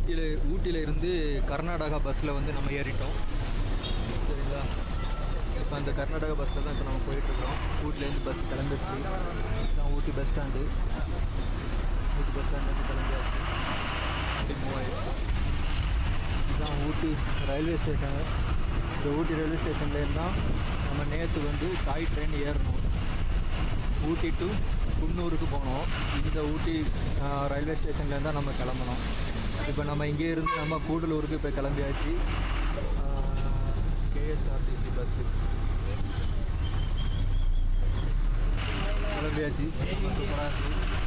ஊட்டியில் இருந்து கர்நாடகா பஸ்ஸில் வந்து நம்ம ஏறிட்டோம். சரிங்களா? இப்போ அந்த கர்நாடகா பஸ்ஸில் தான் இப்போ நம்ம போயிட்டுருக்கோம். ஊட்டிலேருந்து பஸ் கிளம்பிடுச்சு. இதுதான் ஊட்டி பஸ் ஸ்டாண்டு. ஊட்டி பஸ் ஸ்டாண்ட்லேருந்து கிளம்பியாச்சு. அப்படி மூவ் ஆகிடுச்சு. இதுதான் ஊட்டி ரயில்வே ஸ்டேஷனு. இந்த ஊட்டி ரயில்வே ஸ்டேஷன்லேருந்து தான் நம்ம நேற்று வந்து டாய் ட்ரெயின் ஏறணும். ஊட்டி டு குன்னூருக்கு போனோம். இந்த ஊட்டி ரயில்வே ஸ்டேஷன்லேருந்து தான் நம்ம கிளம்பணும். இப்போ நம்ம இங்கே இருந்து நம்ம கூடலூருக்கு இப்போ கிளம்பியாச்சு. கேஎஸ்ஆர்டிசி பஸ்ஸு கிளம்பியாச்சு. சூப்பராக இருக்குது.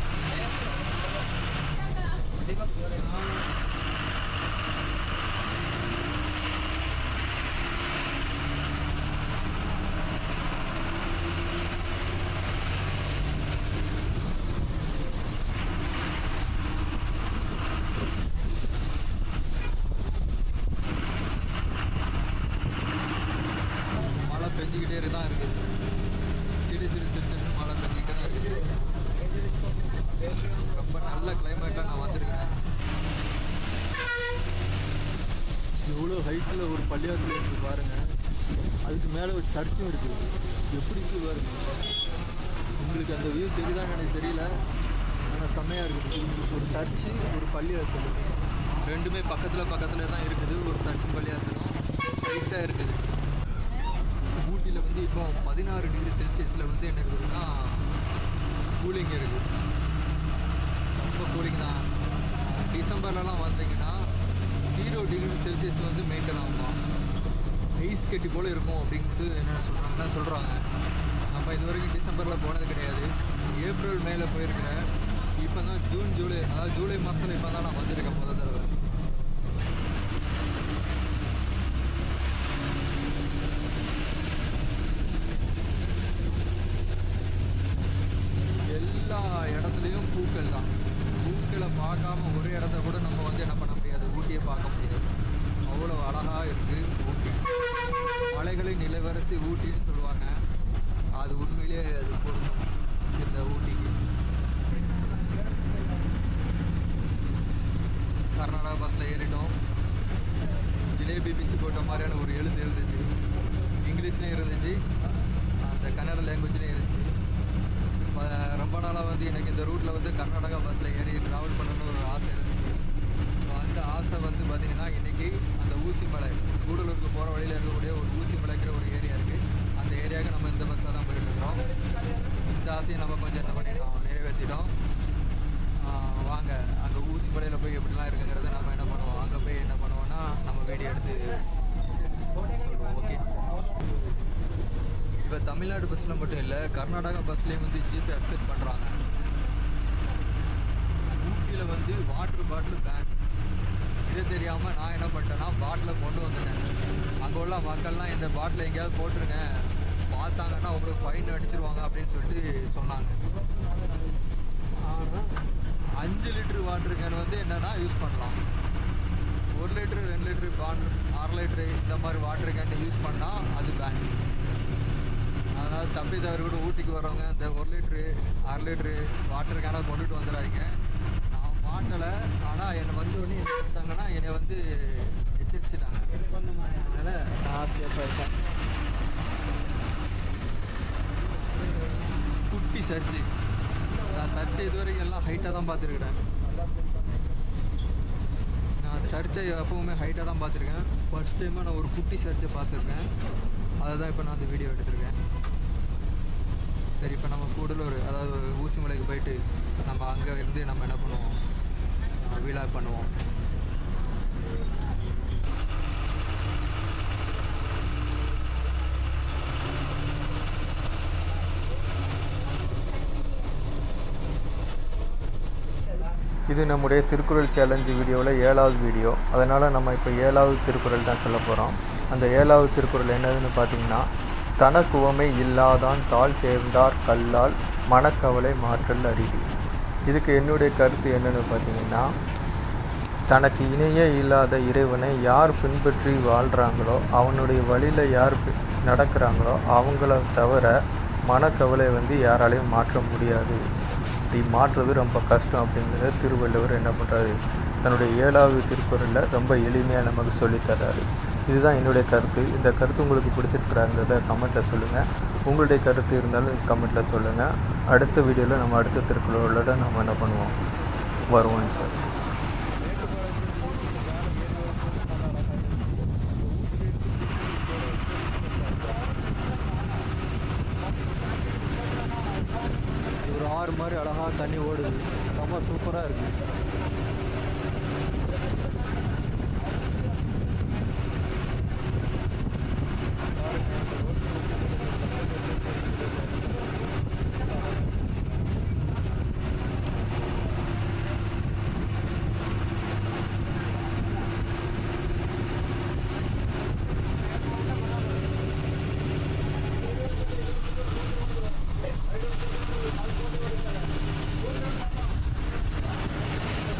பெஞ்சிக்கிட்டே தான் இருக்குது. சிறு சிறு சிறு சிறு மழை பெஞ்சிக்கிட்டே தான் இருக்குது. ரொம்ப நல்ல கிளைமேட்டில் நான் வந்திருக்கிறேன். எவ்வளோ ஹைட்டில் ஒரு பள்ளியாத்தில் இருக்குது பாருங்கள். அதுக்கு மேலே ஒரு சர்ச்சும் இருக்குது. எப்படி இருக்குது பாருங்கள். உங்களுக்கு அந்த வியூ தெரியுதான்னு எனக்கு தெரியல, ஆனால் செம்மையாக இருக்குது. ஒரு சர்ச்சு, ஒரு பள்ளியாசல் ரெண்டுமே பக்கத்தில் பக்கத்தில் தான் இருக்குது. ஒரு சர்ச்சும் பள்ளியாசலும் ஹைட்டாக இருக்குது. ஊட்டியில் வந்து இப்போ 16 டிகிரி செல்சியஸில் வந்து என்ன இருக்குதுன்னா கூலிங் இருக்குது. ரொம்ப கூலிங் தான். டிசம்பர்லலாம் வந்தீங்கன்னா 0 டிகிரி செல்சியஸ் வந்து மெயின்டைன் ஆகுமா, ஐஸ் கட்டி போல் இருக்கும் அப்படின்ட்டு என்ன சொல்கிறாங்க. நம்ம இது வரைக்கும் டிசம்பரில் போனது கிடையாது. ஏப்ரல் மேலே போயிருக்கிறேன். இப்போ தான் ஜூலை, அதாவது ஜூலை மாதத்தில் இப்போ தான் நான் வந்திருக்கேன் முதல் தடவை. எல்லா இடத்துலையும் பூக்கள் தான். பூக்களை பார்க்காம ஒரு இடத்த கூட நம்ம வந்து என்ன பண்ண முடியாது, ஊட்டியை பார்க்க முடியாது. அவ்வளோ அழகாக இருக்குது ஊட்டி. மலைகளின் நிலவரசி ஊட்டின்னு சொல்லுவாங்க. அது உண்மையிலே அது பொருந்தும் இந்த ஊட்டிக்கு. கர்நாடகா பஸ்ஸில் ஏறிட்டோம். ஜிலேபி பிச்சு போட்ட மாதிரியான ஒரு எழுத்து இருந்துச்சு. இங்கிலீஷ்லேயும் இருந்துச்சு, அந்த கன்னட லாங்குவேஜ்லேயும் இருந்துச்சு. ரொம்ப நாளாக வந்து எனக்கு இந்த ரூட்டில் வந்து கர்நாடகா பஸ்ஸில் ஏறி ட்ராவல் பண்ணணும்னு ஒரு ஆசை இருந்துச்சு. ஸோ அந்த ஆசை வந்து பார்த்திங்கன்னா இன்றைக்கி அந்த ஊசிமலை, கூடலூருக்கு போகிற வழியில் இருக்கக்கூடிய ஒரு ஊசிமலைங்கிற ஒரு ஏரியா இருக்குது. அந்த ஏரியாவுக்கு நம்ம இந்த பஸ்ஸில் தான் போயிட்டுருக்கிறோம். இந்த ஆசையை நம்ம கொஞ்சம் என்ன பண்ணிட்டோம், நிறைவேற்றிட்டோம். வாங்க அங்கே ஊசிமலையில் போய் எப்படிலாம் இருக்குங்கிறத நம்ம என்ன பண்ணுவோம், அங்கே போய் என்ன பண்ணுவோன்னா நம்ம வீடியோ எடுத்து சொல்லுவோம். ஓகே. இப்போ தமிழ்நாடு பஸ்ஸில் மட்டும் இல்லை, கர்நாடகா பஸ்லேயும் வந்து ஜிபே அக்செப்ட் பண்ணுறாங்க. ஊட்டியில் வந்து வாட்டர் பாட்டில் பேன். இது தெரியாமல் நான் என்ன பண்ணிட்டேன்னா பாட்டிலை கொண்டு வந்துட்டேன். அங்கே உள்ள மக்கள்லாம் இந்த பாட்டிலை எங்கேயாவது போட்டுருங்க, பார்த்தாங்கன்னா உங்களுக்கு ஃபைன் அடிச்சிருவாங்க அப்படின்னு சொல்லிட்டு சொன்னாங்க. ஆனால் 5 லிட்ரு வாட்டர் கேன் வந்து என்னென்னா யூஸ் பண்ணலாம். 1 லிட்ரு 2 லிட்ரு 6 லிட்ரு இந்த மாதிரி வாட்டர் கேன் யூஸ் பண்ணால் அது பேன். அதனால் தப்பி தவறு கூட ஊட்டிக்கு வரவங்க இந்த 1 லிட்ரு 6 லிட்ரு வாட்டர் கேனை கொண்டுட்டு வந்துடாதீங்க. நான் மாட்டலை, ஆனால் என்னை வந்து ஒன்று என்ன பண்ணிட்டாங்கன்னா என்னை வந்து எச்சரிச்சிட்டாங்க. அதனால் நான் சேஃபாக இருக்கேன். குட்டி சர்ச்சு. நான் சர்ச்சை இதுவரைக்கும் எல்லாம் ஹைட்டாக தான் பார்த்துருக்குறேன். நான் சர்ச்சை எப்பவுமே ஹைட்டாக தான் பார்த்துருக்கேன். ஃபர்ஸ்ட் டைமாக நான் ஒரு குட்டி சர்ச்சை பார்த்துருக்கேன். அதை தான் இப்போ நான் அந்த வீடியோ எடுத்திருக்கேன். சரி, இப்போ நம்ம கூடலூர், அதாவது ஊசிமலைக்கு போயிட்டு நம்ம அங்கே இருந்து நம்ம என்ன பண்ணுவோம், வீலாக் பண்ணுவோம். இது நம்முடைய திருக்குறள் சேலஞ்சு வீடியோவில் 7வது வீடியோ. அதனால் நம்ம இப்போ 7வது திருக்குறள் தான் சொல்ல போகிறோம். அந்த 7வது திருக்குறள் என்னதுன்னு பார்த்தீங்கன்னா, தனக்குவமை இல்லாதான் தாழ் சேர்ந்தார் கல்லால் மனக்கவலை மாற்றல் அரிது. இதுக்கு என்னுடைய கருத்து என்னென்னு பார்த்தீங்கன்னா, தனக்கு இணையே இல்லாத இறைவனை யார் பின்பற்றி வாழ்கிறாங்களோ, அவனுடைய வழியில் யார் நடக்கிறாங்களோ அவங்கள தவிர மனக்கவலை வந்து யாராலையும் மாற்ற முடியாது. இப்படி மாற்றுறது ரொம்ப கஷ்டம் அப்படிங்கிறத திருவள்ளுவர் என்ன பண்ணுறாரு தன்னுடைய 7வது திருக்குறளில் ரொம்ப எளிமையாக நமக்கு சொல்லித்தராரு. இதுதான் என்னுடைய கருத்து. இந்த கருத்து உங்களுக்கு பிடிச்சிருக்கிறாங்கிறத கமெண்ட்டில் சொல்லுங்கள். உங்களுடைய கருத்து இருந்தாலும் கமெண்ட்டில் சொல்லுங்கள். அடுத்த வீடியோவில் நம்ம அடுத்த திருக்குறளோட நம்ம என்ன பண்ணுவோம், வருவோம் சார். ஒரு ஆறு மாதிரி அழகாக தண்ணி ஓடுது, ரொம்ப சூப்பராக இருக்குது.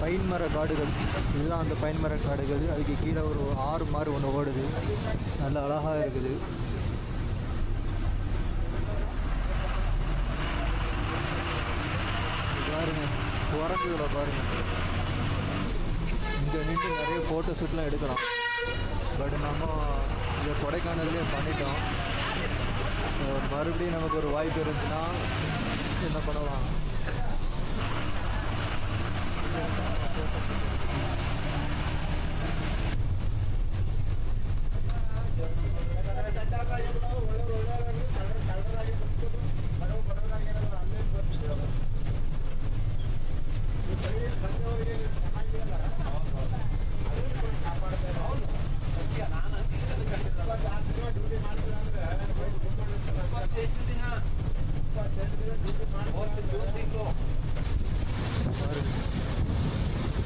பைன் மர காடுகள், இதுதான் அந்த பைன் மர காடுகள். அதுக்கு கீழே ஒரு ஆறு மாதிரி ஒன்று ஓடுது, நல்ல அழகாக இருக்குது. பாருங்க, குரங்குகளை பாருங்க. இங்கே நின்று நிறைய ஃபோட்டோ ஷூட்லாம் எடுக்கலாம். பட் நம்ம இதை கொடைக்கானல்லே பண்ணிட்டோம். மறுபடியும் நமக்கு ஒரு வாய்ப்பு இருந்துச்சுன்னா என்ன பண்ணலாம்,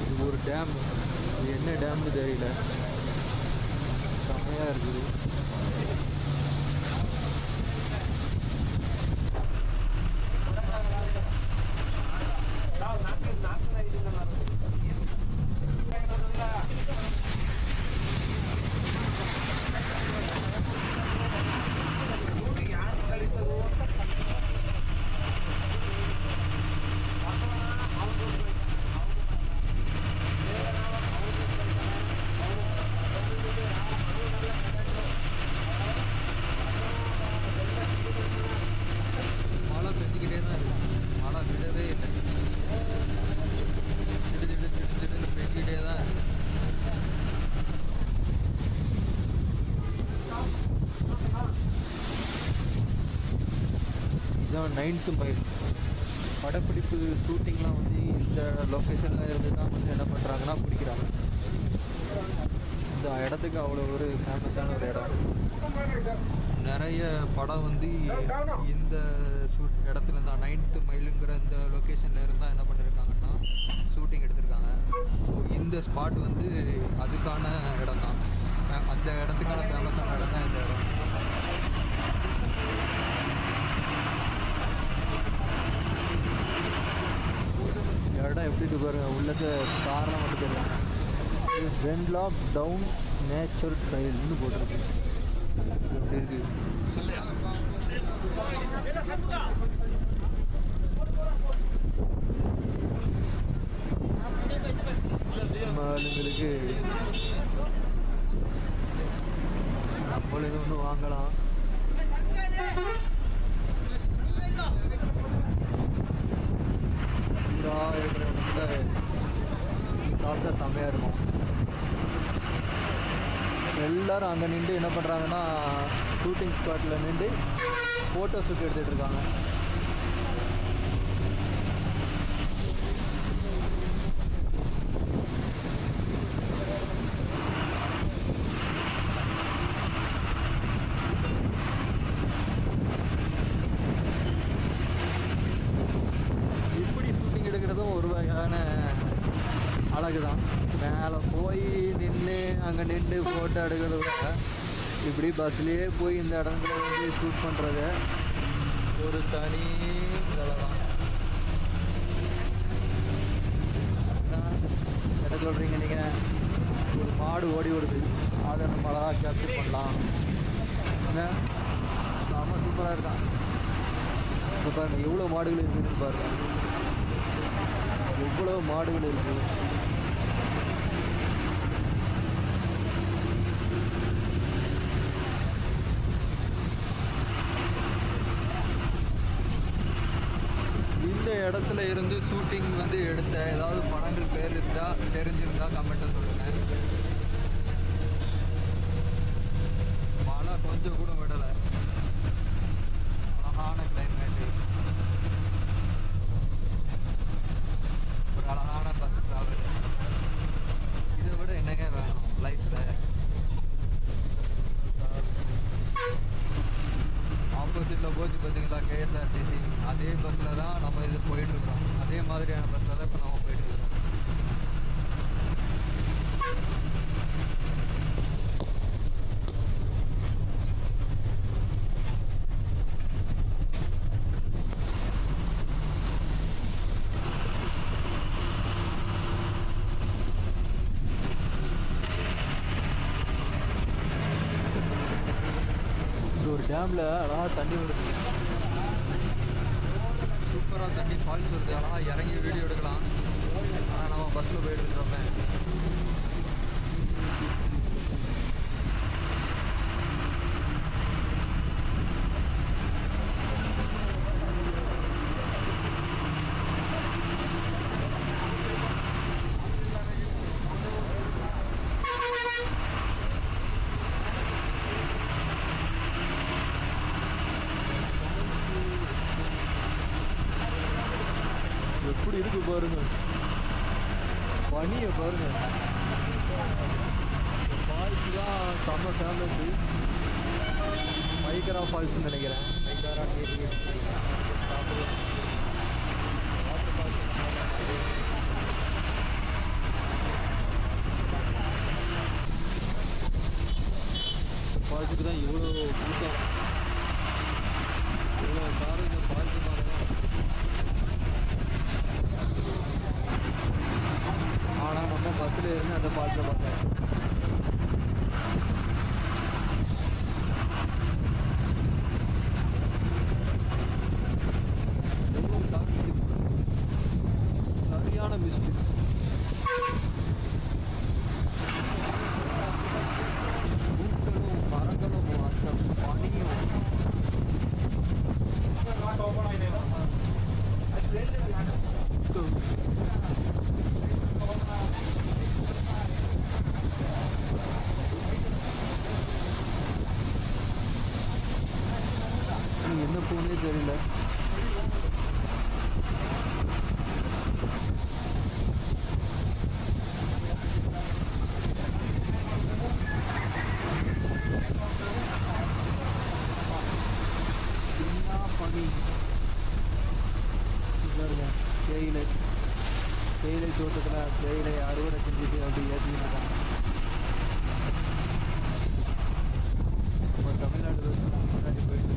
இது ஒரு டேம். இது என்ன டேம்னு தெரியல, செம்மையாக இருக்குது. இதுதான் 9th மைல். படப்பிடிப்பு ஷூட்டிங்லாம் வந்து இந்த லொக்கேஷனில் இருந்து தான் வந்து என்ன பண்ணுறாங்கன்னா பிடிக்கிறாங்க. இந்த இடத்துக்கு அவ்வளோ ஒரு ஃபேமஸான ஒரு இடம். நிறைய படம் வந்து இந்த இடத்துல தான் 9th மைலுங்கிற இந்த லொக்கேஷனில் இருந்தால் என்ன பண்ணியிருக்காங்கன்னா ஷூட்டிங் எடுத்திருக்காங்க. ஸோ இந்த ஸ்பாட் வந்து அதுக்கான இடம் தான், அந்த இடத்துக்கான ஃபேமஸான இடம் தான் இந்த இடம். இடம் எப்படி பாருங்க, உள்ளது காரணம் மட்டும் தெரியும். இது வென்லாக் டவுன் நேச்சர் ட்ரையல்னு போட்டிருக்கு. எப்படி இருக்கு, நம்ம ஆளுங்களுக்கு நம்மளும் ஒன்று வாங்கலாம். இருக்கிற இடத்துல சாப்பிட்டா செம்மையாக இருக்கும். எல்லோரும் அங்கே நின்று என்ன பண்ணுறாங்கன்னா ஷூட்டிங் ஸ்பாட்டில் நின்று ஃபோட்டோ ஷூட் எடுத்துகிட்டு இருக்காங்க. ஒரு வகையான அழகு தான். மேலே போய் நின்று அங்கே நின்று ஃபோட்டோ எடுக்கிறத விட இப்படி பஸ்லேயே போய் இந்த இடத்துல வந்து ஷூட் பண்ணுறது ஒரு தனி இதெல்லாம். என்ன சொல்கிறீங்க நீங்கள்? ஒரு மாடு ஓடி வருது, அதை நம்ம அழகாக கேப்சர் பண்ணலாம். என்ன செம்ம சூப்பராக இருக்கான். இப்போ பாருங்கள் எவ்வளோ மாடுகள் இருக்குதுன்னு பாருங்கள், எவ்வளோ மாடுகள் இருக்குது. இடத்துல இருந்து ஷூட்டிங் வந்து எடுத்த ஏதாவது படங்கள் பேர் இருந்தால் தெரிஞ்சிருந்தால் கமெண்ட்டை சொல்லுங்கள். மழை கொஞ்சம் கூட விடலை, அழகான கிளைமேட்டு, ஒரு அழகான பஸ் ட்ராவல். இதை விட என்னங்க வேணும் லைஃப்பில்? ஆப்போசிட்டில் போச்சு பார்த்தீங்களா கேஎஸ்ஆர்டிசி, அதே பஸ்ஸில் தான் நம்ம இது போயிட்டுருக்குறோம். அதே மாதிரியான பஸ்ஸில் தான் இப்போ நம்ம போயிட்டுருக்குறோம். ஒரு டேமில் அழகாக தண்ணி வருது, சூப்பராக தண்ணி ஃபால்ஸ் வருது. அழகாக இறங்கி வீடியோ எடுக்கலாம். ஆனால் நம்ம பஸ்ஸில் போய் எடுத்துக்கிறோமே. எப்படி இருக்கு பாருங்க, பனியை பாருங்க. ஃபால்ஸ் தான் செம்ம ஃபேமஸ், மைக்கரா ஃபால்ஸ்ன்னு நினைக்கிறேன். மைக்கரா ஃபால்ஸுக்கு தான் இவ்வளோ கூட்டம், இவ்வளோ காரு இந்த ஃபால்ஸு தான். ஆனால் நம்ம பஸ்ஸில் இருந்து அந்த ஃபால்ஸை பார்த்தேன். சரியான மிஸ்டு. பூக்களும் மரங்களும் அந்த பனியும் என்ன போனே தெரியல. பனி தேயிலை தோட்டத்தில் தேயிலை அறுவடை செஞ்சுட்டு அப்படி ஏற்றிட்டு இருக்காங்க. நம்ம தமிழ்நாடு முன்னாடி போயிட்டு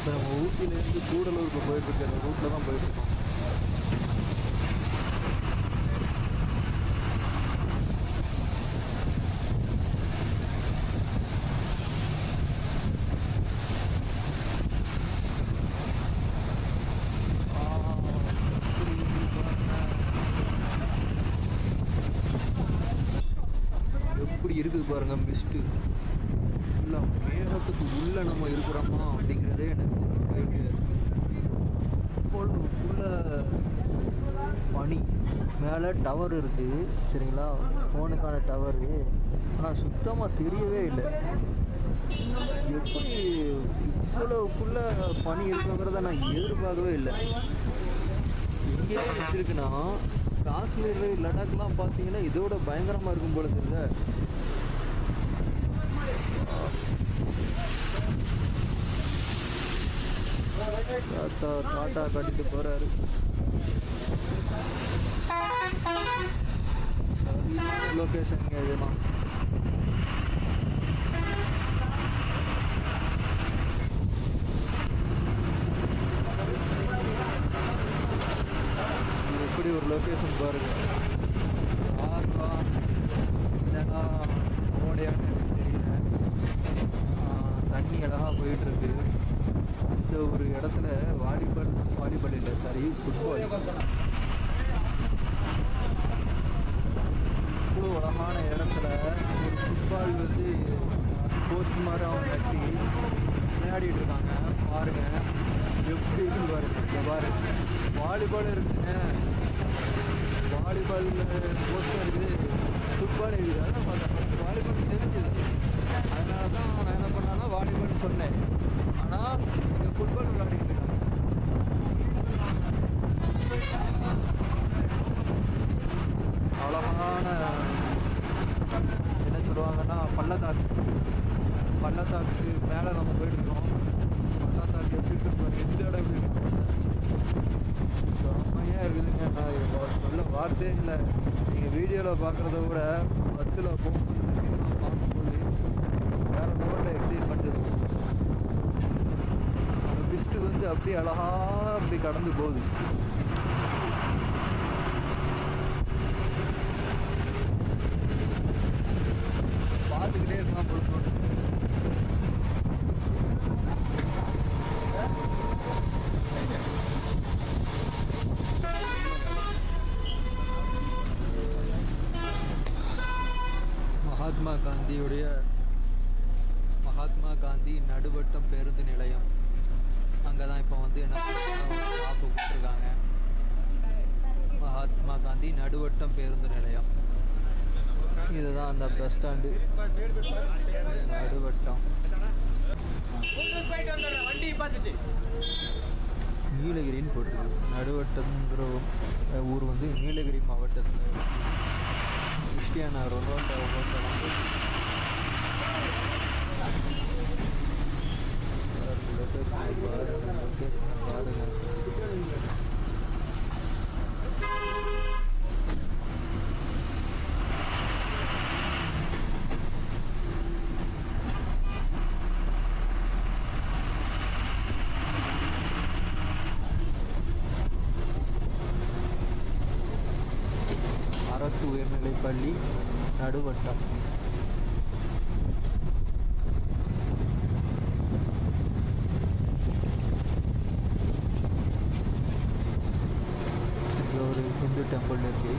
நம்ம ஊட்டியிலேருந்து கூடலூருக்கு போயிட்டுருக்க அந்த ரூட்டில் தான் போயிட்டுருக்கோம். எப்படி இருக்குது பாருங்க, மிஸ்ட்டு ஃபுல்லாக மேகத்துக்கு உள்ளே நம்ம இருக்கிறோமா அப்படிங்கிறதே எனக்கு ஐடியா இருக்குது. ஃபுல்லாக பனி, மேலே டவர் இருக்குது சரிங்களா, ஃபோனுக்கான டவரு, ஆனால் சுத்தமாக தெரியவே இல்லை. எப்படி இவ்வளோக்குள்ளே பனி இருக்குங்கிறத நான் எதிர்பார்க்கவே இல்லை. எங்கே வச்சுருக்குன்னா காஷ்மீர் லடாக்லாம் பார்த்தீங்கன்னா இதோட பயங்கரமாக இருக்கும் போல தெரியல. டாட்டா கட்டிட்டு போறாரு. லொகேஷன் இதுதான். எப்படி ஒரு லொக்கேஷன் பாருங்கள். ஆறுவா இல்லைன்னா ஓடையான்னு எனக்கு தெரியல. தண்ணி அழகாக போயிட்டுருக்கு. இந்த ஒரு இடத்துல வாலிபால் இல்லை சாரி ஃபுட்பால். இவ்வளோ அழகான இடத்துல ஒரு ஃபுட்பால் வந்து போஸ்ட் மாதிரி அவங்க கட்டி விளையாடிட்டு இருக்காங்க. பாருங்கள் எப்படி இருக்குது பாருங்கள். இங்கே பாருங்க வாலிபால் இருக்குங்க. வாலிபாலில் போஸ்டும் இருக்குது, ஃபுட்பால் இருக்குது. அதான் பார்த்தேன் வாலிபால் தெரிஞ்சுது. அதனால தான் நான் என்ன பண்ணேன்னா வாலிபால்னு சொன்னேன். ஆனால் இங்கே ஃபுட்பால் விளையாடிட்டு இருக்காங்க. அழகான என்ன சொல்லுவாங்கன்னா பள்ளத்தாக்கு மேலே நம்ம போயிட்டுருக்கோம். பள்ளத்தாக்கு எப்படி இருக்கு எந்த இடம் எப்படி இருக்கு செம்மையாக இருக்குதுங்க. நான் சொல்ல வார்த்தையே இல்லை. நீங்கள் வீடியோவில் பார்க்குறத விட பஸ்ஸில் போகும்போது சீக்கிரம் பார்க்கும்போது வேறு லெவலில் எக்ஸைட்மெண்ட் இருக்கும். அந்த பிஸ்ட்டு வந்து அப்படியே அழகாக அப்படி கடந்து போகுது. பார்த்துக்கிட்டே இருக்கலாம் பொழுது. மகாத்மா காந்தி நடுவட்டம் பேருந்து நிலையம். அங்கே தான் இப்போ வந்து என்ன ஷாப்பு போட்டிருக்காங்க. மகாத்மா காந்தி நடுவட்டம் பேருந்து நிலையம். இதுதான் அந்த பஸ் ஸ்டாண்டு நடுவட்டம். நீலகிரின்னு போட்டிருக்கு. நடுவட்டம்ங்கிற ஊர் வந்து நீலகிரி மாவட்டத்தில் கிறிஸ்டியான ரோட்டை வந்து லொக்கேஷன் பாருங்க. அரசு உயர்நிலைப்பள்ளி நடுவட்டம். இங்கே ஒரு ஹிந்து டெம்பிள் இருக்கு.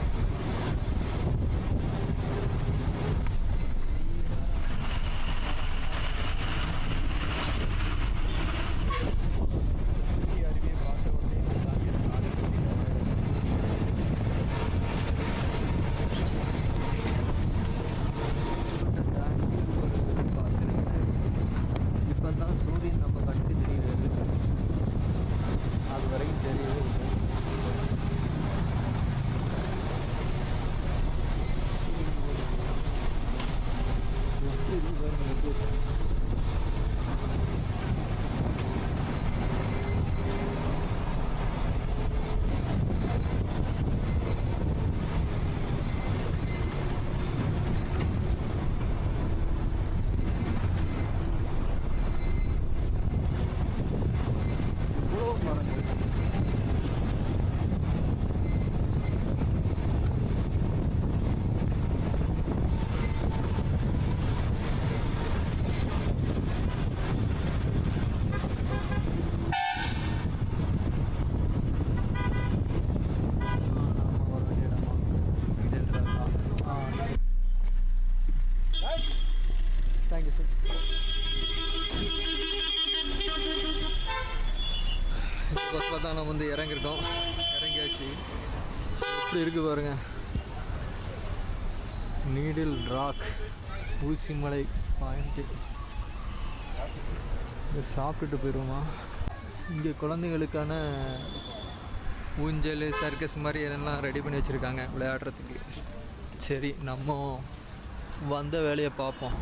Thank you sir. பஸ்ஸில் தான் நம்ம வந்து இறங்கியிருக்கோம். இறங்கியாச்சு. எப்படி இருக்குது பாருங்க. Needle rock Oosimalai point. சாப்பிட்டுட்டு போயிடுவோமா? இங்கே குழந்தைங்களுக்கான ஊஞ்சல் சர்க்கஸ் மாதிரி என்னெல்லாம் ரெடி பண்ணி வச்சுருக்காங்க விளையாடுறதுக்கு. சரி நம்ம வந்த வேலையை பார்ப்போம்.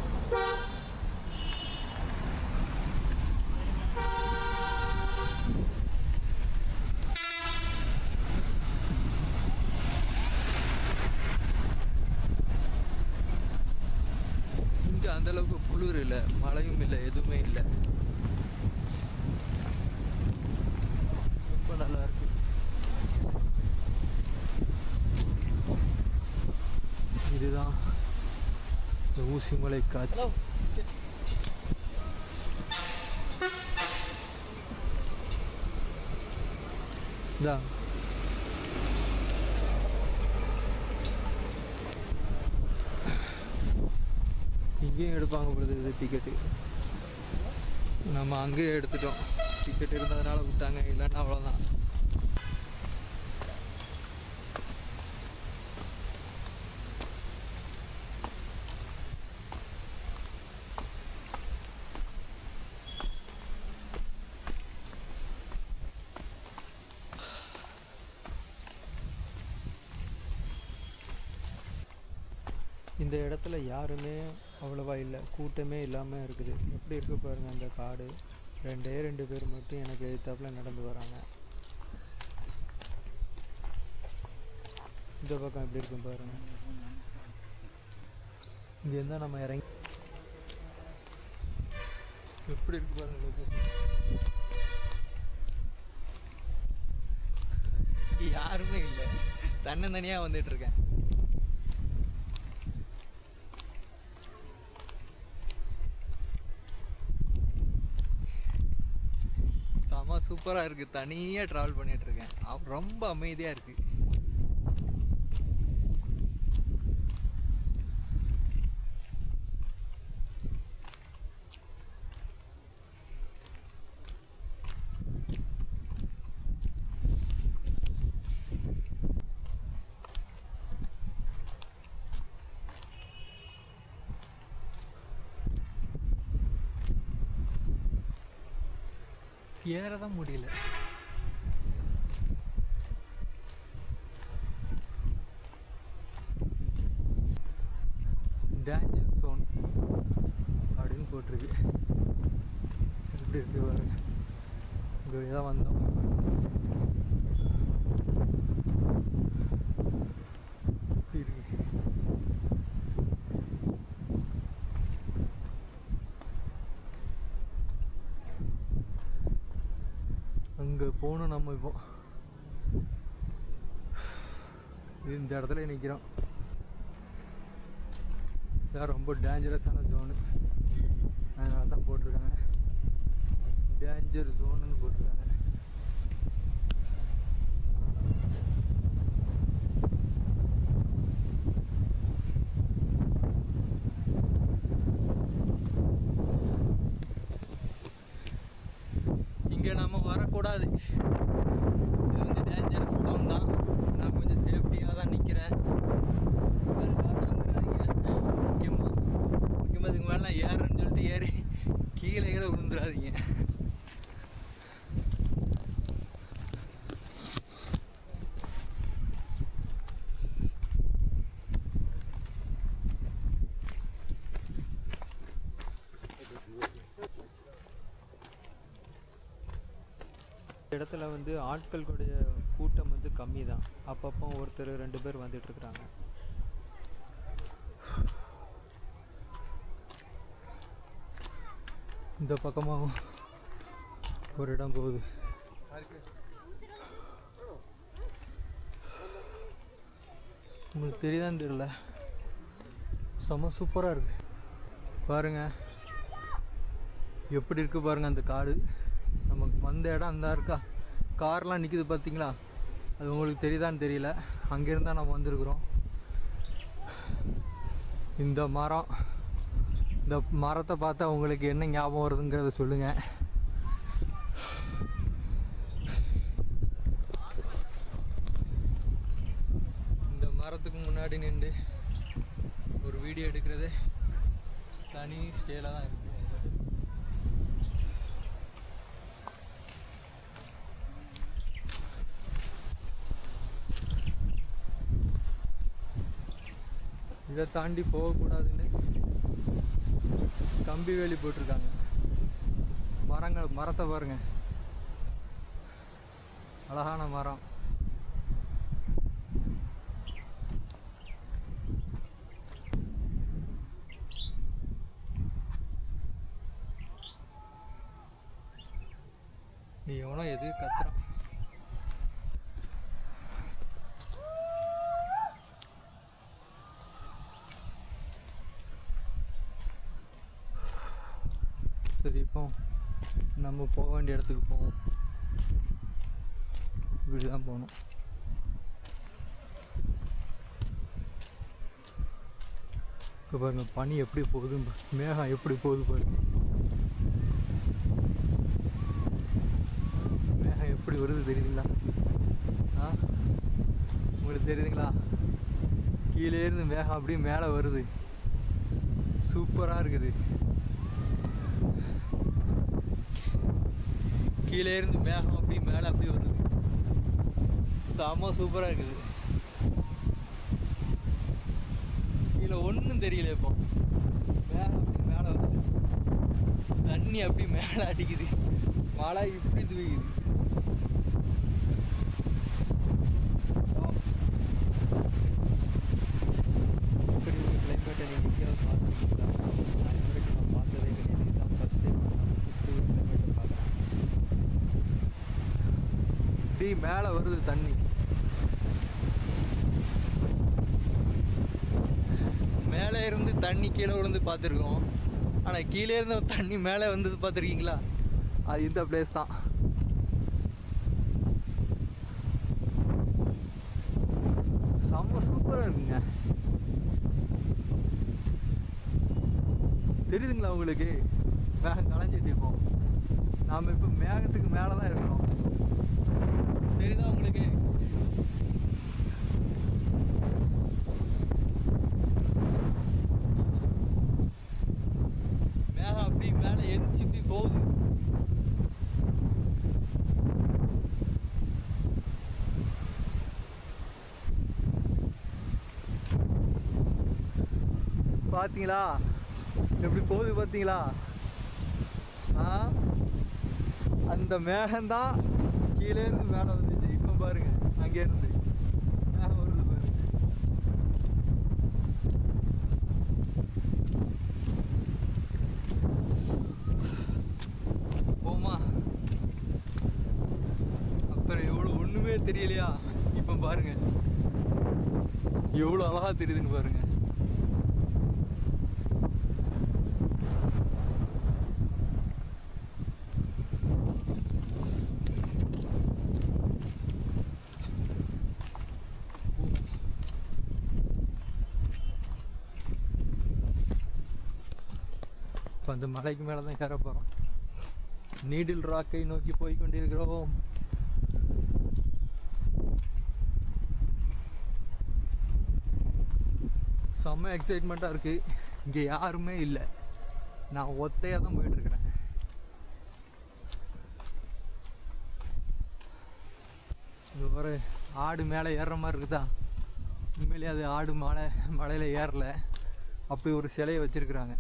இங்கே அந்தளவுக்கு குளிர் இல்லை, மழையும் இல்லை, எதுவுமே இல்லை. ரொம்ப நல்லா இருக்கு. இதுதான் இந்த ஊசிமலை காட்சி. இதான் இங்கேயும் எடுப்பாங்க பொழுது இது டிக்கெட்டு. நம்ம அங்கேயே எடுத்துட்டோம். டிக்கெட் இருந்ததுனால விட்டாங்க, இல்லைன்னா அவ்வளோதான். இந்த இடத்துல யாருமே அவ்வளோவா இல்லை, கூட்டமே இல்லாமல் இருக்குது. எப்படி இருக்குது பாருங்கள் அந்த காடு. ரெண்டு பேர் மட்டும் எனக்கு எதிர்த்தாப்புல நடந்து வராங்க. இந்த பக்கம் எப்படி இருக்கும் பாருங்கள். இங்கே இருந்தால் நம்ம இறங்கி எப்படி இருக்கு பாருங்க. இங்கே யாருமே இல்லை, தன்னந்தனியாக வந்துட்டுருக்கேன். செம சூப்பராக இருக்குது. தனியாக ட்ராவல் பண்ணிகிட்ருக்கேன். ரொம்ப அமைதியாக இருக்குது. ஏறதான் முடியல. டேஞ்சர் ஜோன் அப்படின்னு போட்டிருக்கு. எப்படி இருக்கு பாருங்க. இங்கே தான் வந்தோம். அங்கே போகணும் நம்ம. இப்போ இந்த இடத்துல நிற்கிறோம். இதான் ரொம்ப டேஞ்சரஸான ஜோனு, அதனால தான் போட்டிருக்காங்க டேஞ்சர் ஜோனுன்னு போட்டிருக்காங்க. இங்கே நம்ம வரக்கூடாது. இது வந்து டேஞ்சரஸ் ஜோன் தான். நான் கொஞ்சம் சேஃப்டியாக தான் நிற்கிறேன். முக்கியமாக இதுக்கு மேலே நான் ஏறுறேன்னு சொல்லிட்டு ஏறி கீழே கீழே விழுந்துடாதீங்க. இடத்துல வந்து ஆட்களுடைய கூட்டம் வந்து கம்மி தான். அப்பப்போ ஒருத்தர் 2 பேர் வந்துட்டுருக்குறாங்க. இந்த பக்கமாகவும் ஒரு இடம் போகுது. உங்களுக்கு தெரியுதான்னு தெரியல, செம்ம சூப்பராக இருக்குது பாருங்கள். எப்படி இருக்குது பாருங்கள் அந்த காடு. நமக்கு வந்த இடம் அந்த இருக்கா, கார்லாம் நிற்கிது பார்த்தீங்களா, அது உங்களுக்கு தெரியுதான்னு தெரியல. அங்கேருந்து தான் நம்ம வந்திருக்குறோம். இந்த மரம், இந்த மரத்தை பார்த்தா உங்களுக்கு என்ன ஞாபகம் வருதுங்கிறத சொல்லுங்கள். இந்த மரத்துக்கு முன்னாடி நின்று ஒரு வீடியோ எடுக்கிறது தனி ஸ்டைலாக தான் இருக்குது. இதை தாண்டி போகக்கூடாதுன்னு கம்பி வேலி போட்டிருக்காங்க. மரத்தை பாருங்க, அழகான மரம். நீ எவனோ எது கத்துறான். இப்போ நம்ம போக வேண்டிய இடத்துக்கு போவோம். இப்படி தான் போகணும். இப்போ பாருங்க பனி எப்படி போகுது, மேகம் எப்படி போகுது பாருங்க. மேகம் எப்படி வருது தெரியுதுங்களா? உங்களுக்கு தெரியுதுங்களா? கீழே இருந்து மேகம் அப்படியே மேலே வருது. சூப்பராக இருக்குது. கீழே இருந்து மேகம் அப்படியே மேலே அப்படியே வருது. செம சூப்பராக இருக்குது. கீழே ஒன்றும் தெரியல. இப்போ மேகம் அப்படி மேலே வருது, தண்ணி அப்படி மேலே அடிக்குது, மழை இப்படி தூக்குது. இப்படி ஒரு கிளைமேட்டை நீங்கள் எங்கேயாவது பார்த்துருக்கீங்களா? நான் இது வரைக்கும் நான் பார்த்ததே கிடையாது. இதுதான் ஃபஸ்ட் டைம் நான் இப்படி ஒரு கிளைமேட்டை பார்க்குறேன். இப்படி மேலே வருது தண்ணி. மேலே இருந்து தண்ணி கீழே விழுந்து பார்த்துருக்கோம். ஆனால் கீழே இருந்த தண்ணி மேலே வந்தது பார்த்துருக்கீங்களா? அது இந்த பிளேஸ் தான். செம்ம சூப்பராக இருக்குங்க. தெரியுதுங்களா உங்களுக்கு? மேகம் களைஞ்சிட்டு இருக்கோம். நாம் இப்போ மேகத்துக்கு மேலே தான் இருக்கிறோம். தெரியுதா உங்களுக்கு? மேகம் அப்படி மேலே எரிச்சு இப்படி போகுது. பார்த்தீங்களா எப்படி போகுது? பார்த்தீங்களா? அந்த மேகம்தான் கீழே இருந்து மேலே வந்துச்சு. இப்போ பாருங்க, அங்கே இருந்து மேகம் வருது பாருங்க. போமா அப்புறம் எவ்வளோ ஒன்றுமே தெரியலையா? இப்போ பாருங்க எவ்வளோ அழகா தெரியுதுன்னு பாருங்க. இப்போ அந்த மலைக்கு மேலே தான் ஏற போகிறோம். நீடில் ராக்கை நோக்கி போய் கொண்டிருக்கிறோம். செம்ம எக்ஸைட்மெண்ட்டாக இருக்குது. இங்கே யாருமே இல்லை, நான் ஒத்தையாக தான் போயிட்டுருக்கிறேன். இது ஒரு ஆடு மேலே ஏறுற மாதிரி இருக்குதா? உண்மையிலேயே அது ஆடு மலையில் ஏறல, அப்படி ஒரு சிலையை வச்சுருக்குறாங்க.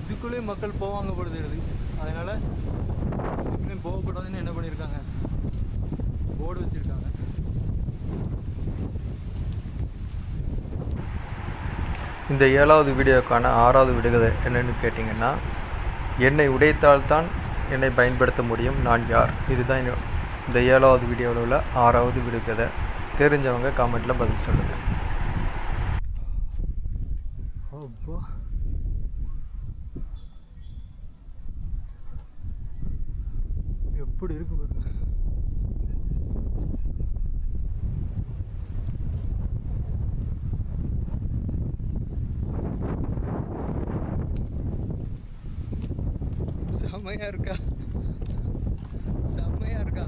இதுக்குள்ளேயும் மக்கள் போவாங்க போல தெரியுது. அதனால் இதுக்குள்ளேயும் போகக்கூடாதுன்னு என்ன பண்ணியிருக்காங்க, போர்டு வச்சுருக்காங்க. இந்த 7வது வீடியோக்கான 6வது விடுகதை என்னென்னு கேட்டிங்கன்னா, என்னை உடைத்தால்தான் என்னை பயன்படுத்த முடியும், நான் யார்? இதுதான் இந்த 7வது வீடியோவில் உள்ள 6வது விடுகதை. தெரிஞ்சவங்க காமெண்ட்டில் பதில் சொல்லுங்கள். எப்படி இருக்கு பாருங்க. செம்மையா இருக்கா? செம்மையா இருக்கா?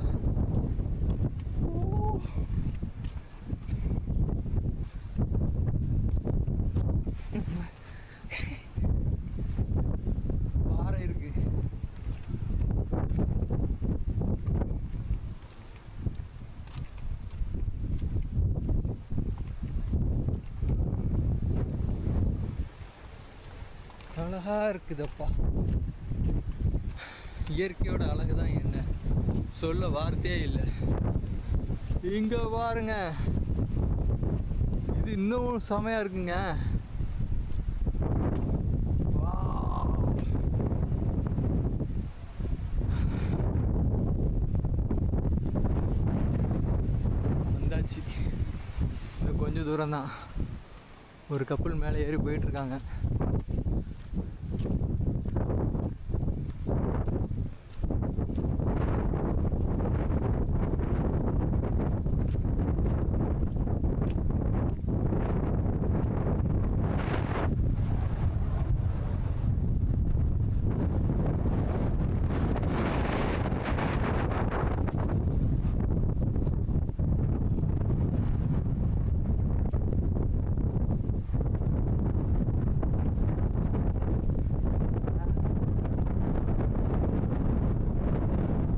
பாறை இருக்கு. அழகா இருக்குதப்பா. இயற்கையோட அழகு தான் என்ன சொல்ல வார்த்தையே இல்லை. இங்க பாருங்க, இது இன்னும் செமையா இருக்குங்க. வந்தாச்சு, இன்னும் கொஞ்சம் தூரம் தான். ஒரு கப்பல் மேலே ஏறி போயிட்டு இருக்காங்க.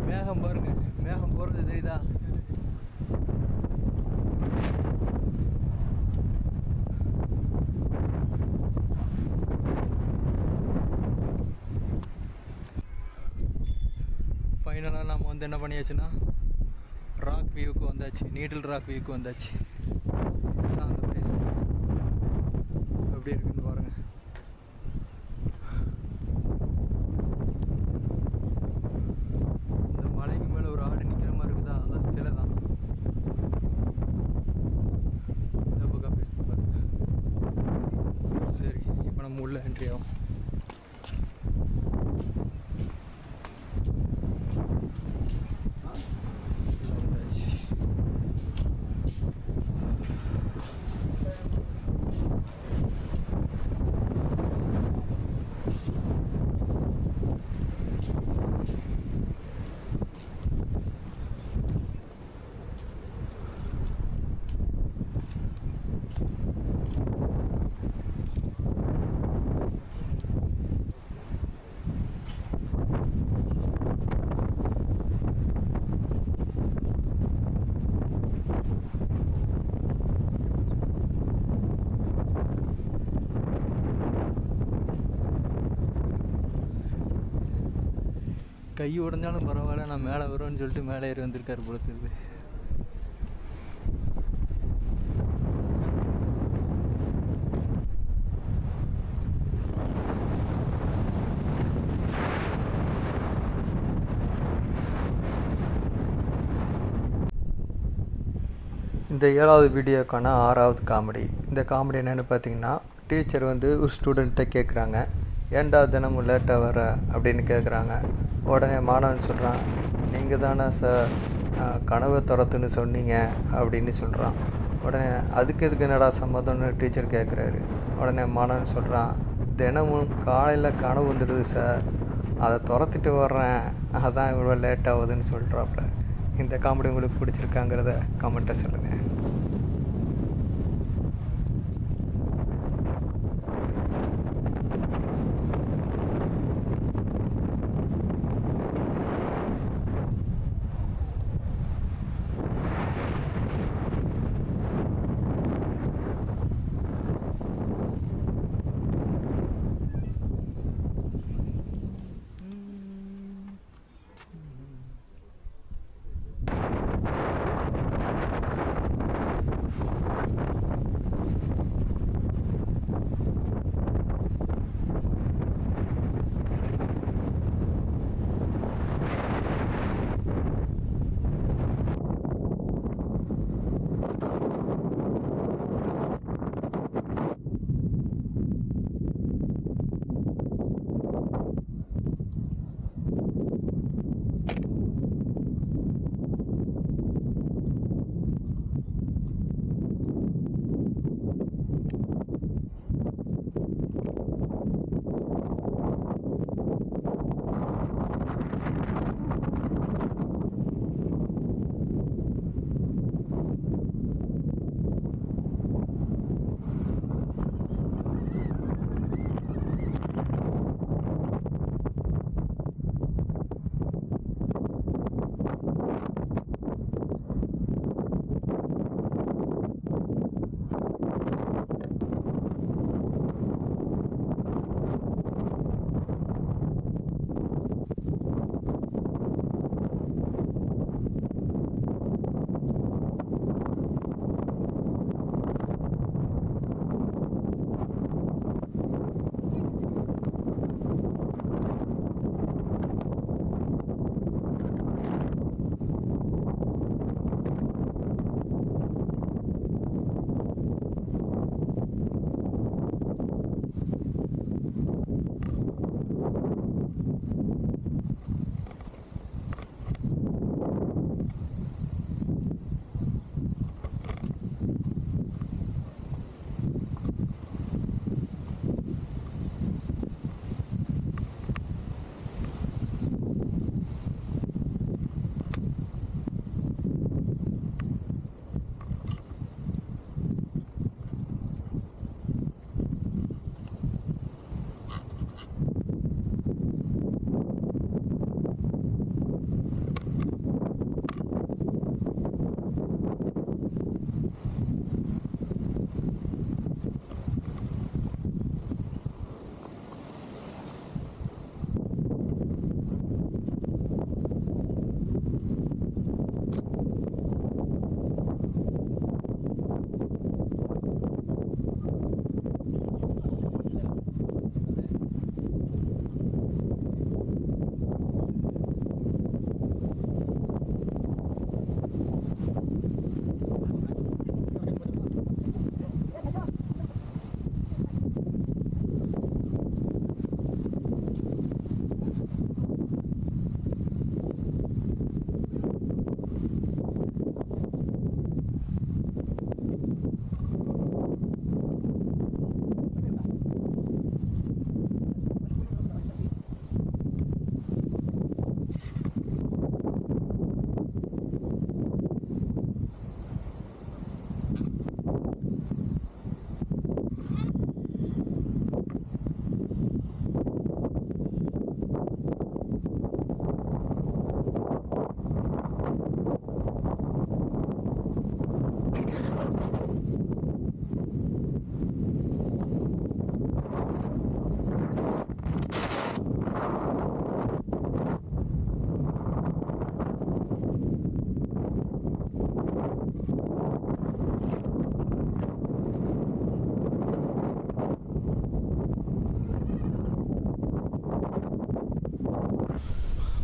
மேகம் பாருங்க, மேகம் போகிறது தெரியுதா? ஃபைனலாக நம்ம வந்து என்ன பண்ணியாச்சுன்னா ராக் வியூக்கு வந்தாச்சு. நீடில் ராக் வியூக்கு வந்தாச்சு. இதுதான் அந்த பிளேஸ். எப்படி இருக்குன்னு பாருங்க. இந்த மலைக்கு மேலே ஒரு ஆடு நிற்கிற மாதிரி இருக்குதா? அது சிலை தான். இந்த பக்கம் பாருங்க. சரி, இப்போ நம்ம உள்ள என்ட்ரி ஆகும். கை உடஞ்சாலும் பரவாயில்ல, நான் மேலே வருவேன்னு சொல்லிட்டு மேலே ஏறி வந்திருக்காரு போல தெரியுது. இந்த 7வது வீடியோக்கான 6வது காமெடி. இந்த காமெடி என்னென்னு பார்த்தீங்கன்னா, டீச்சர் வந்து ஒரு ஸ்டூடெண்ட்டை கேட்குறாங்க, ஏன்டா தினமும் லேட்டாக வர அப்படின்னு கேட்குறாங்க. உடனே மாணவன் சொல்கிறான், நீங்கள் தானே சார் கனவை துரத்துன்னு சொன்னீங்க அப்படின்னு சொல்கிறான். உடனே அதுக்கு எதுக்கு என்னடா சம்மதம்னு டீச்சர் கேட்குறாரு. உடனே மாணவன் சொல்கிறான், தினமும் காலையில் கனவு வந்துடுது சார், அதை துரத்திட்டு வர்றேன், அதான் இவ்வளோ லேட் ஆகுதுன்னு சொல்கிறாப்புல. இந்த காமெடி உங்களுக்கு பிடிச்சிருக்காங்கிறத கமெண்ட்டை சொல்லுங்கள்.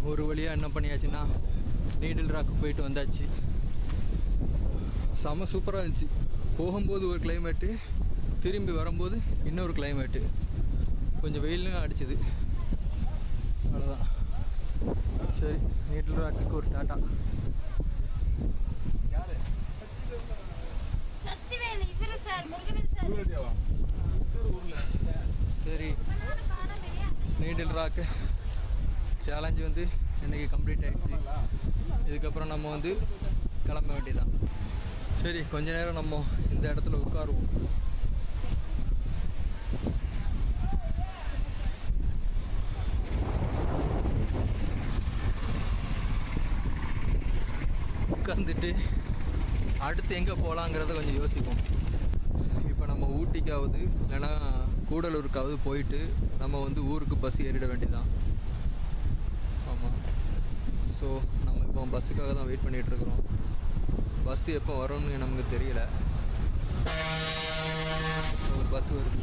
ஒரு வழியாக என்ன பண்ணியாச்சுன்னா நீடில் ராக்கு போயிட்டு வந்தாச்சு. செம சூப்பராக இருந்துச்சு. போகும்போது ஒரு கிளைமேட்டு, திரும்பி வரும்போது இன்னொரு கிளைமேட்டு. கொஞ்சம் வெயிலும் அடிச்சுது, அவ்வளோதான். சரி, நீடில் ராக்குக்கு ஒரு டாட்டா. சரி, நீடில் ராக்கு சேலஞ்சு வந்து இன்றைக்கி கம்ப்ளீட் ஆகிடுச்சு. இதுக்கப்புறம் நம்ம வந்து கிளம்ப வேண்டியதான். சரி, கொஞ்ச நேரம் நம்ம இந்த இடத்துல உட்காருவோம். உட்காந்துட்டு அடுத்து எங்கே போகலாங்கிறத கொஞ்சம் யோசிப்போம். இப்போ நம்ம ஊட்டிக்காவது இல்லைன்னா கூடலூருக்காவது போயிட்டு நம்ம வந்து ஊருக்கு பஸ் ஏறிட வேண்டியதான். ஆமாம். ஸோ நம்ம இப்போ பஸ்ஸுக்காக தான் வெயிட் பண்ணிகிட்ருக்குறோம். பஸ்ஸு எப்போ வரும்னு நமக்கு தெரியல. ஒரு பஸ் வருது.